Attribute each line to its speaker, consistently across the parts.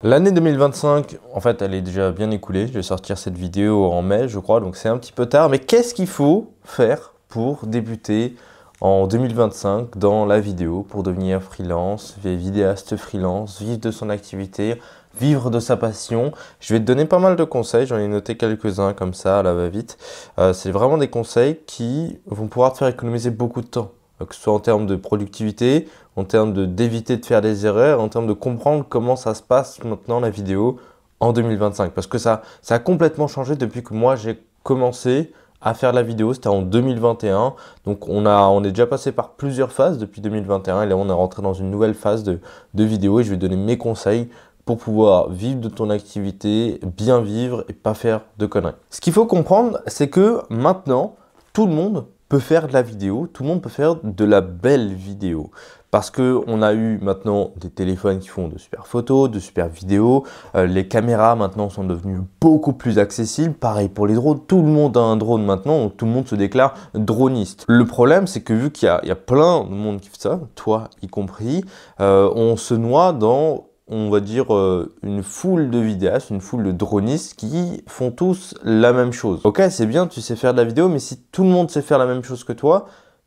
Speaker 1: L'année 2025, en fait, elle est déjà bien écoulée. Je vais sortir cette vidéo en mai, je crois, donc c'est un petit peu tard. Mais qu'est-ce qu'il faut faire pour débuter en 2025 dans la vidéo, pour devenir freelance, vidéaste freelance, vivre de son activité, vivre de sa passion? Je vais te donner pas mal de conseils, j'en ai noté quelques-uns comme ça, à la va-vite. C'est vraiment des conseils qui vont pouvoir te faire économiser beaucoup de temps, que ce soit en termes de productivité, en termes d'éviter de faire des erreurs, en termes de comprendre comment ça se passe maintenant la vidéo en 2025. Parce que ça a complètement changé depuis que moi j'ai commencé à faire de la vidéo, c'était en 2021. Donc on est déjà passé par plusieurs phases depuis 2021 et là on est rentré dans une nouvelle phase de vidéo et je vais donner mes conseils pour pouvoir vivre de ton activité, bien vivre et pas faire de conneries. Ce qu'il faut comprendre, c'est que maintenant, tout le monde peut faire de la vidéo, tout le monde peut faire de la belle vidéo. Parce qu'on a eu maintenant des téléphones qui font de super photos, de super vidéos. Les caméras maintenant sont devenues beaucoup plus accessibles. Pareil pour les drones, tout le monde a un drone maintenant, donc tout le monde se déclare droniste. Le problème, c'est que vu qu'il y a plein de monde qui fait ça, toi y compris, on se noie dans, on va dire, une foule de vidéastes, une foule de dronistes qui font tous la même chose. Ok, c'est bien, tu sais faire de la vidéo, mais si tout le monde sait faire la même chose que toi,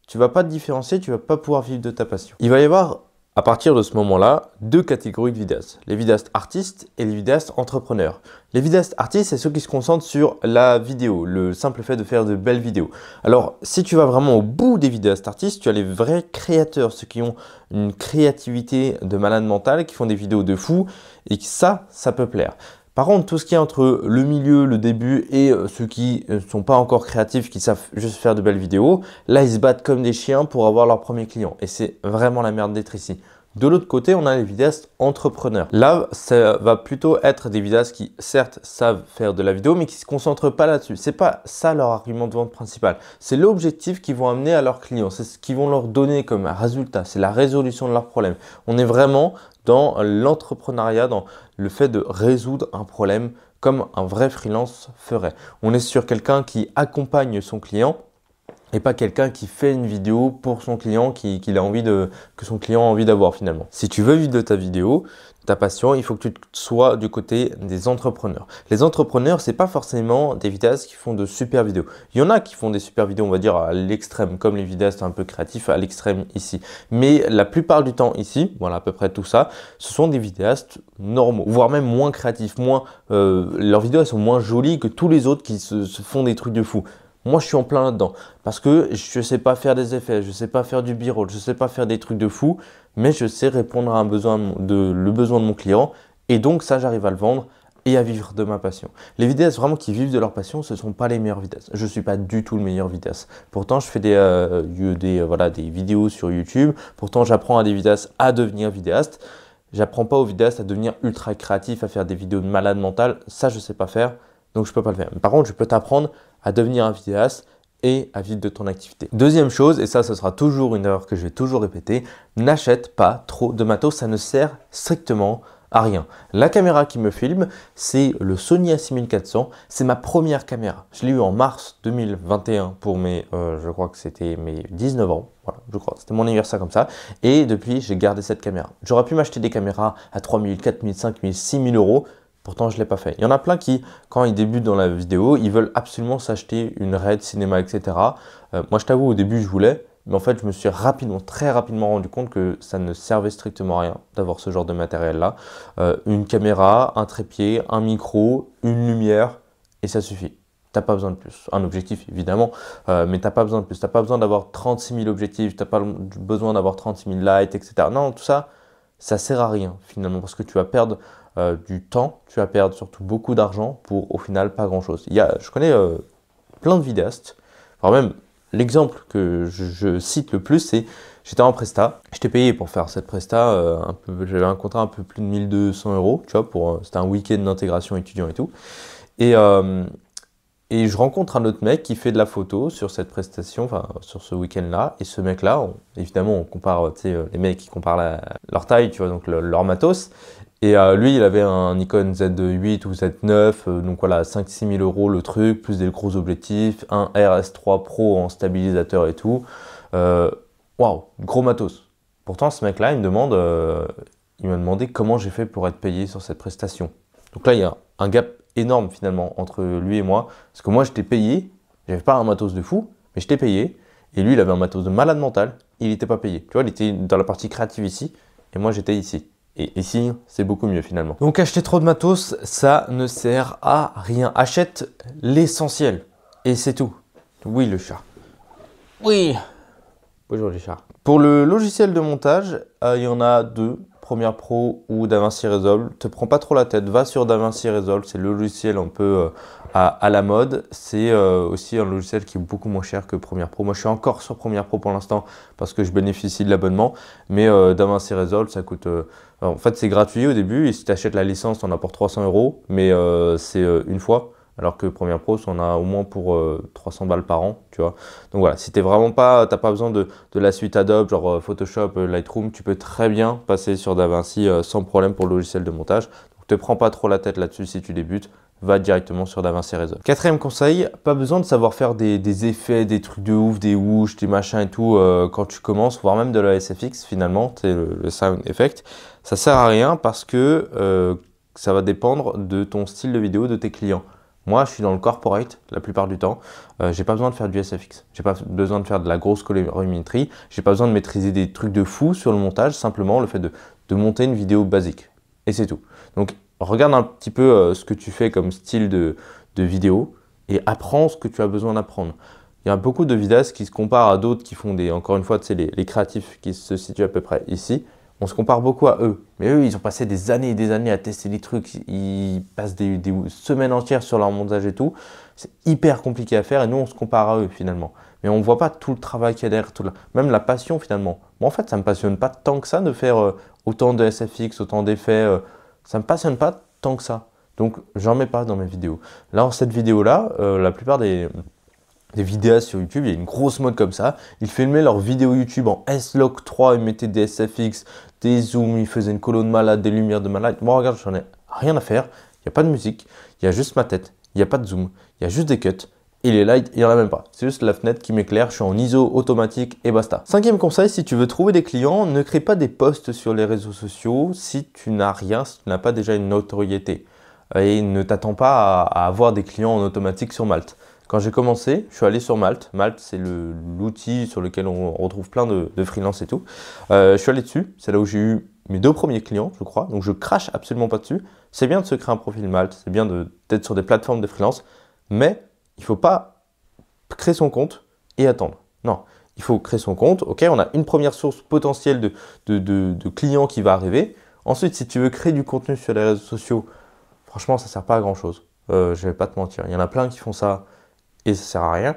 Speaker 1: tu vas pas te différencier, tu vas pas pouvoir vivre de ta passion. Il va y avoir, à partir de ce moment-là, deux catégories de vidéastes. Les vidéastes artistes et les vidéastes entrepreneurs. Les vidéastes artistes, c'est ceux qui se concentrent sur la vidéo, le simple fait de faire de belles vidéos. Alors, si tu vas vraiment au bout des vidéastes artistes, tu as les vrais créateurs, ceux qui ont une créativité de malade mental, qui font des vidéos de fou, et ça peut plaire. Par contre, tout ce qui est entre le milieu, le début et ceux qui ne sont pas encore créatifs, qui savent juste faire de belles vidéos, là, ils se battent comme des chiens pour avoir leur premier client. Et c'est vraiment la merde d'être ici. De l'autre côté, on a les vidéastes entrepreneurs. Là, ça va plutôt être des vidéastes qui, certes, savent faire de la vidéo, mais qui ne se concentrent pas là-dessus. C'est pas ça leur argument de vente principal. C'est l'objectif qu'ils vont amener à leurs clients. C'est ce qu'ils vont leur donner comme résultat. C'est la résolution de leurs problèmes. On est vraiment dans l'entrepreneuriat, dans le fait de résoudre un problème comme un vrai freelance ferait. On est sur quelqu'un qui accompagne son client et pas quelqu'un qui fait une vidéo pour son client, que son client a envie d'avoir finalement. Si tu veux vivre de ta vidéo, ta passion, il faut que tu sois du côté des entrepreneurs. Les entrepreneurs, c'est pas forcément des vidéastes qui font de super vidéos. Il y en a qui font des super vidéos, on va dire à l'extrême, comme les vidéastes un peu créatifs à l'extrême ici. Mais la plupart du temps ici, voilà à peu près tout ça, ce sont des vidéastes normaux, voire même moins créatifs, leurs vidéos elles sont moins jolies que tous les autres qui se font des trucs de fou. Moi, je suis en plein là-dedans parce que je ne sais pas faire des effets, je ne sais pas faire du b-roll, je ne sais pas faire des trucs de fou, mais je sais répondre à le besoin de mon client et donc ça, j'arrive à le vendre et à vivre de ma passion. Les vidéastes vraiment qui vivent de leur passion, ce ne sont pas les meilleurs vidéastes. Je ne suis pas du tout le meilleur vidéaste. Pourtant, je fais des vidéos sur YouTube. Pourtant, j'apprends à des vidéastes à devenir vidéastes. J'apprends pas aux vidéastes à devenir ultra créatifs, à faire des vidéos de malade mental. Ça, je ne sais pas faire, donc je ne peux pas le faire. Par contre, je peux t'apprendre à devenir un vidéaste et à vivre de ton activité. Deuxième chose, et ça sera toujours une erreur que je vais toujours répéter, n'achète pas trop de matos, ça ne sert strictement à rien. La caméra qui me filme, c'est le Sony A6400, c'est ma première caméra. Je l'ai eu en mars 2021 pour je crois que c'était mes 19 ans, voilà, je crois, c'était mon anniversaire comme ça, et depuis j'ai gardé cette caméra. J'aurais pu m'acheter des caméras à 3 000, 4 000, 5 000, 6 000 euros, pourtant, je ne l'ai pas fait. Il y en a plein qui, quand ils débutent dans la vidéo, ils veulent absolument s'acheter une Red cinéma, etc. Moi, je t'avoue, au début, je voulais, mais en fait, je me suis très rapidement rendu compte que ça ne servait strictement à rien d'avoir ce genre de matériel-là. Une caméra, un trépied, un micro, une lumière, et ça suffit. T'as pas besoin de plus. Un objectif, évidemment, mais t'as pas besoin de plus. T'as pas besoin d'avoir 36 000 objectifs, t'as pas besoin d'avoir 36 000 lights, etc. Non, tout ça, ça sert à rien, finalement, parce que tu vas perdre du temps, tu vas perdre surtout beaucoup d'argent pour au final pas grand chose. Je connais plein de vidéastes, enfin même l'exemple que je cite le plus, c'est j'étais en presta, j'étais payé pour faire cette presta, j'avais un contrat un peu plus de 1200 euros, tu vois, c'était un week-end d'intégration étudiant et tout. Et je rencontre un autre mec qui fait de la photo sur cette prestation, enfin sur ce week-end-là. Et ce mec-là, évidemment, on compare, tu sais, les mecs qui comparent leur taille, tu vois, donc leur matos. Et lui, il avait un Nikon Z8 ou Z9, donc voilà, 5-6 000 euros le truc, plus des gros objectifs, un RS3 Pro en stabilisateur et tout. Waouh, gros matos. Pourtant, ce mec-là, il me demande il m'a demandé comment j'ai fait pour être payé sur cette prestation. Donc là, il y a un gap énorme finalement entre lui et moi. Parce que moi, j'étais payé, j'avais pas un matos de fou, mais j'étais payé. Et lui, il avait un matos de malade mental, il n'était pas payé. Tu vois, il était dans la partie créative ici, et moi, j'étais ici. Et ici, c'est beaucoup mieux finalement. Donc acheter trop de matos, ça ne sert à rien. Achète l'essentiel. Et c'est tout. Oui, le chat. Oui. Bonjour les chats. Pour le logiciel de montage, il y en a deux. Premiere Pro ou DaVinci Resolve. Te prends pas trop la tête, va sur DaVinci Resolve, c'est le logiciel un peu à la mode. C'est aussi un logiciel qui est beaucoup moins cher que Premiere Pro. Moi je suis encore sur Premiere Pro pour l'instant parce que je bénéficie de l'abonnement. Mais DaVinci Resolve, ça coûte... en fait c'est gratuit au début et si tu achètes la licence, tu en as pour 300 €. Mais c'est une fois. Alors que Premiere Pro, on a au moins pour 300 balles par an, tu vois. Donc voilà, si t'as pas besoin de la suite Adobe, genre Photoshop, Lightroom, tu peux très bien passer sur DaVinci sans problème pour le logiciel de montage. Donc te prends pas trop la tête là-dessus si tu débutes, va directement sur DaVinci Resolve. Quatrième conseil, pas besoin de savoir faire des effets, des trucs de ouf, des whoosh, des machins et tout quand tu commences, voire même de la SFX finalement, c'est le sound effect. Ça sert à rien parce que ça va dépendre de ton style de vidéo, de tes clients. Moi, je suis dans le corporate la plupart du temps. J'ai pas besoin de faire du SFX. J'ai pas besoin de faire de la grosse colorimétrie. J'ai pas besoin de maîtriser des trucs de fou sur le montage. Simplement le fait de monter une vidéo basique. Et c'est tout. Donc, regarde un petit peu ce que tu fais comme style de vidéo et apprends ce que tu as besoin d'apprendre. Il y a beaucoup de vidéastes qui se comparent à d'autres qui font des... Encore une fois, c'est les créatifs qui se situent à peu près ici. On se compare beaucoup à eux. Mais eux, ils ont passé des années et des années à tester des trucs. Ils passent des semaines entières sur leur montage et tout. C'est hyper compliqué à faire et nous, on se compare à eux finalement. Mais on ne voit pas tout le travail qu'il y a derrière, même la passion finalement. Moi, en fait, ça ne me passionne pas tant que ça de faire autant de SFX, autant d'effets. Ça ne me passionne pas tant que ça. Donc, j'en mets pas dans mes vidéos. Là, dans cette vidéo-là, la plupart des vidéastes sur YouTube, il y a une grosse mode comme ça. Ils filmaient leurs vidéos YouTube en S-Log 3, ils mettaient des SFX, des zooms, ils faisaient une colo de malade, des lumières de malade. Moi, regarde, j'en ai rien à faire. Il n'y a pas de musique, il y a juste ma tête, il n'y a pas de zoom, il y a juste des cuts. Et les lights, il n'y en a même pas. C'est juste la fenêtre qui m'éclaire, je suis en ISO automatique et basta. Cinquième conseil, si tu veux trouver des clients, ne crée pas des posts sur les réseaux sociaux si tu n'as rien, si tu n'as pas déjà une notoriété. Et ne t'attends pas à avoir des clients en automatique sur Malte. Quand j'ai commencé, je suis allé sur Malte. Malte, c'est l'outil sur lequel on retrouve plein de freelance et tout. Je suis allé dessus. C'est là où j'ai eu mes 2 premiers clients, je crois. Donc, je crache absolument pas dessus. C'est bien de se créer un profil Malte. C'est bien d'être sur des plateformes de freelance. Mais il ne faut pas créer son compte et attendre. Non, il faut créer son compte. OK, on a une première source potentielle de clients qui va arriver. Ensuite, si tu veux créer du contenu sur les réseaux sociaux, franchement, ça ne sert pas à grand-chose. Je ne vais pas te mentir. Il y en a plein qui font ça. Et ça sert à rien.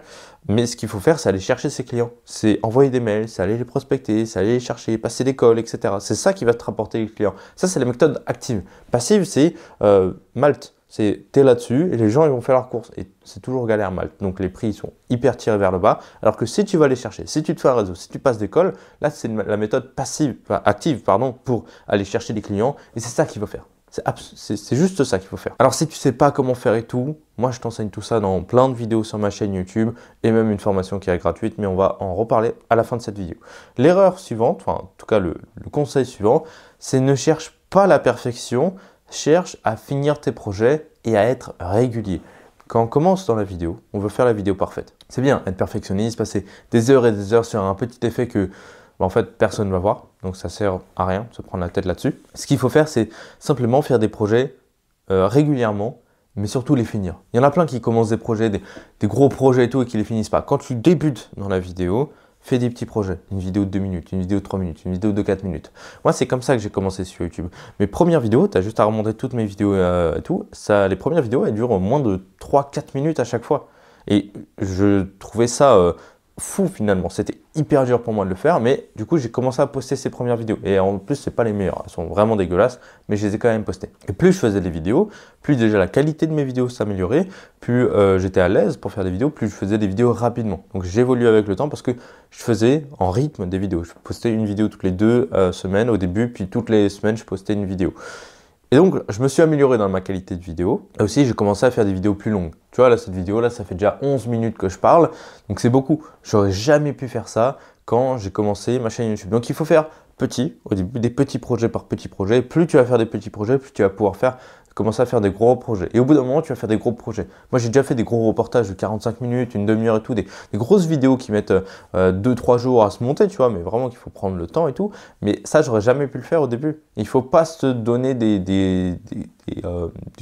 Speaker 1: Mais ce qu'il faut faire, c'est aller chercher ses clients. C'est envoyer des mails, c'est aller les prospecter, c'est aller les chercher, passer des calls, etc. C'est ça qui va te rapporter les clients. Ça, c'est la méthode active. Passive, c'est Malte. C'est t'es là-dessus et les gens, ils vont faire leurs courses. Et c'est toujours galère Malte. Donc, les prix, ils sont hyper tirés vers le bas. Alors que si tu vas les chercher, si tu te fais un réseau, si tu passes des calls, là, c'est la méthode passive, enfin, active, pardon, pour aller chercher des clients. Et c'est ça qu'il faut faire. C'est juste ça qu'il faut faire. Alors si tu ne sais pas comment faire et tout, moi je t'enseigne tout ça dans plein de vidéos sur ma chaîne YouTube et même une formation qui est gratuite, mais on va en reparler à la fin de cette vidéo. L'erreur suivante, enfin en tout cas le conseil suivant, c'est ne cherche pas la perfection, cherche à finir tes projets et à être régulier. Quand on commence dans la vidéo, on veut faire la vidéo parfaite. C'est bien être perfectionniste, passer des heures et des heures sur un petit effet que en fait, personne ne va voir, donc ça sert à rien de se prendre la tête là-dessus. Ce qu'il faut faire, c'est simplement faire des projets régulièrement, mais surtout les finir. Il y en a plein qui commencent des projets, des gros projets et tout, et qui les finissent pas. Quand tu débutes dans la vidéo, fais des petits projets. Une vidéo de 2 minutes, une vidéo de 3 minutes, une vidéo de 4 minutes. Moi, c'est comme ça que j'ai commencé sur YouTube. Mes premières vidéos, tu as juste à remonter toutes mes vidéos et tout. Les premières vidéos, elles durent moins de 3-4 minutes à chaque fois. Et je trouvais ça... fou finalement, c'était hyper dur pour moi de le faire, mais du coup j'ai commencé à poster ces premières vidéos et en plus c'est pas les meilleures, elles sont vraiment dégueulasses, mais je les ai quand même postées. Et plus je faisais des vidéos, plus déjà la qualité de mes vidéos s'améliorait, plus j'étais à l'aise pour faire des vidéos, plus je faisais des vidéos rapidement. Donc j'évolue avec le temps parce que je faisais en rythme des vidéos. Je postais une vidéo toutes les 2 semaines au début, puis toutes les semaines je postais une vidéo. Et donc, je me suis amélioré dans ma qualité de vidéo. Et aussi, j'ai commencé à faire des vidéos plus longues. Tu vois, là, cette vidéo-là, ça fait déjà 11 minutes que je parle. Donc, c'est beaucoup. J'aurais jamais pu faire ça quand j'ai commencé ma chaîne YouTube. Donc, il faut faire petits, au début, des petits projets par petits projets. Et plus tu vas faire des petits projets, plus tu vas pouvoir commencer à faire des gros projets. Et au bout d'un moment, tu vas faire des gros projets. Moi, j'ai déjà fait des gros reportages de 45 minutes, une demi-heure et tout, des grosses vidéos qui mettent 2-3 jours à se monter, tu vois, mais vraiment qu'il faut prendre le temps et tout. Mais ça, j'aurais jamais pu le faire au début. Il ne faut pas se donner du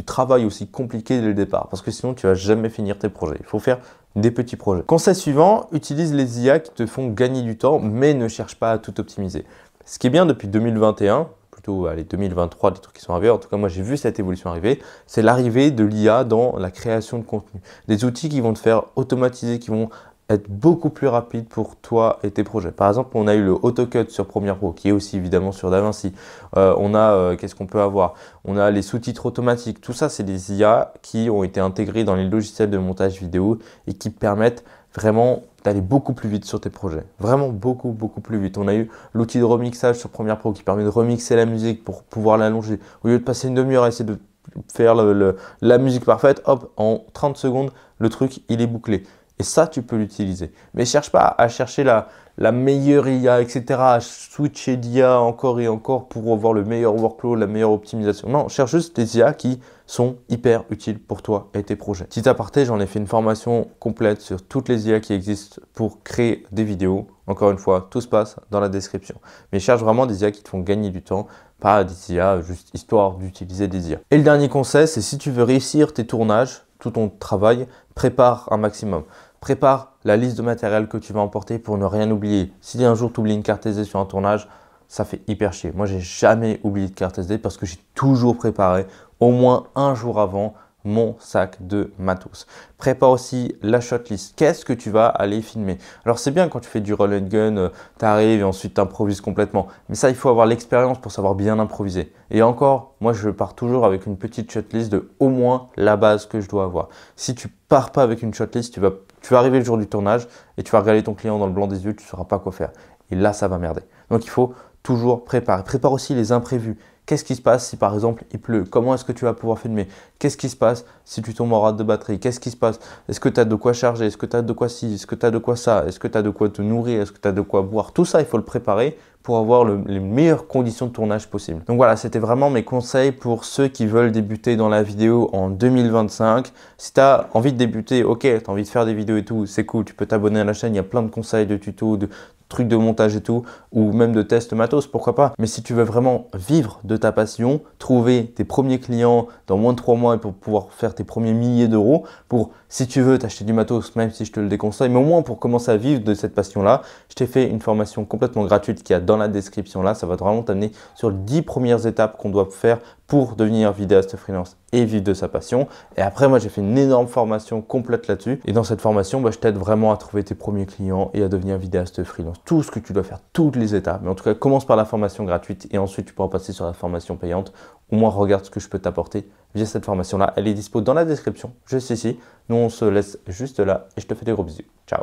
Speaker 1: travail aussi compliqué dès le départ, parce que sinon, tu vas jamais finir tes projets. Il faut faire des petits projets. Conseil suivant, utilise les IA qui te font gagner du temps, mais ne cherche pas à tout optimiser. Ce qui est bien depuis 2021, plutôt allez, 2023, des trucs qui sont arrivés, en tout cas moi j'ai vu cette évolution arriver, c'est l'arrivée de l'IA dans la création de contenu. Des outils qui vont te faire automatiser, qui vont être beaucoup plus rapides pour toi et tes projets. Par exemple, on a eu le AutoCut sur Premiere Pro, qui est aussi évidemment sur DaVinci. Qu'est-ce qu'on peut avoir? On a les sous-titres automatiques. Tout ça, c'est des IA qui ont été intégrés dans les logiciels de montage vidéo et qui permettent vraiment d'aller beaucoup plus vite sur tes projets. Vraiment beaucoup plus vite. On a eu l'outil de remixage sur Premiere Pro qui permet de remixer la musique pour pouvoir l'allonger. Au lieu de passer une demi-heure à essayer de faire la musique parfaite, hop, en 30 secondes, le truc, il est bouclé. Et ça, tu peux l'utiliser. Mais cherche pas à chercher la meilleure IA, etc., à switcher d'IA encore et encore pour avoir le meilleur workflow, la meilleure optimisation. Non, cherche juste des IA qui sont hyper utiles pour toi et tes projets. Petit aparté, j'en ai fait une formation complète sur toutes les IA qui existent pour créer des vidéos. Encore une fois, tout se passe dans la description. Mais cherche vraiment des IA qui te font gagner du temps, pas des IA juste histoire d'utiliser des IA. Et le dernier conseil, c'est si tu veux réussir tes tournages, tout ton travail, prépare un maximum. Prépare la liste de matériel que tu vas emporter pour ne rien oublier. Si un jour tu oublies une carte SD sur un tournage, ça fait hyper chier. Moi, j'ai jamais oublié de carte SD parce que j'ai toujours préparé au moins un jour avant mon sac de matos. Prépare aussi la shotlist. Qu'est-ce que tu vas aller filmer? Alors c'est bien quand tu fais du roll and gun, tu arrives et ensuite tu improvises complètement. Mais ça, il faut avoir l'expérience pour savoir bien improviser. Et encore, moi je pars toujours avec une petite shotlist de au moins la base que je dois avoir. Si tu pars pas avec une shotlist, tu vas arriver le jour du tournage et tu vas regarder ton client dans le blanc des yeux, tu ne sauras pas quoi faire. Et là, ça va merder. Donc il faut toujours préparer. Prépare aussi les imprévus. Qu'est-ce qui se passe si par exemple il pleut? Comment est-ce que tu vas pouvoir filmer? Qu'est-ce qui se passe si tu tombes en rate de batterie? Qu'est-ce qui se passe? Est-ce que tu as de quoi charger? Est-ce que tu as de quoi ci? Est-ce que tu as de quoi ça? Est-ce que tu as de quoi te nourrir? Est-ce que tu as de quoi boire? Tout ça, il faut le préparer pour avoir les meilleures conditions de tournage possibles. Donc voilà, c'était vraiment mes conseils pour ceux qui veulent débuter dans la vidéo en 2025. Si tu as envie de débuter, ok, tu as envie de faire des vidéos et tout, c'est cool, tu peux t'abonner à la chaîne, il y a plein de conseils, de tutos, de trucs de montage et tout, ou même de tests matos, pourquoi pas. Mais si tu veux vraiment vivre de ta passion, trouver tes premiers clients dans moins de 3 mois et pour pouvoir faire tes premiers milliers d'euros, pour, si tu veux, t'acheter du matos, même si je te le déconseille, mais au moins pour commencer à vivre de cette passion-là, je t'ai fait une formation complètement gratuite qui est dans la description là. Ça va vraiment t'amener sur les 10 premières étapes qu'on doit faire pour devenir vidéaste freelance et vivre de sa passion. Et après, moi, j'ai fait une énorme formation complète là-dessus. Et dans cette formation, je t'aide vraiment à trouver tes premiers clients et à devenir vidéaste freelance. Tout ce que tu dois faire, toutes les étapes. Mais en tout cas, commence par la formation gratuite et ensuite, tu pourras passer sur la formation payante. Au moins, regarde ce que je peux t'apporter via cette formation-là. Elle est dispo dans la description, juste ici. Nous, on se laisse juste là et je te fais des gros bisous. Ciao.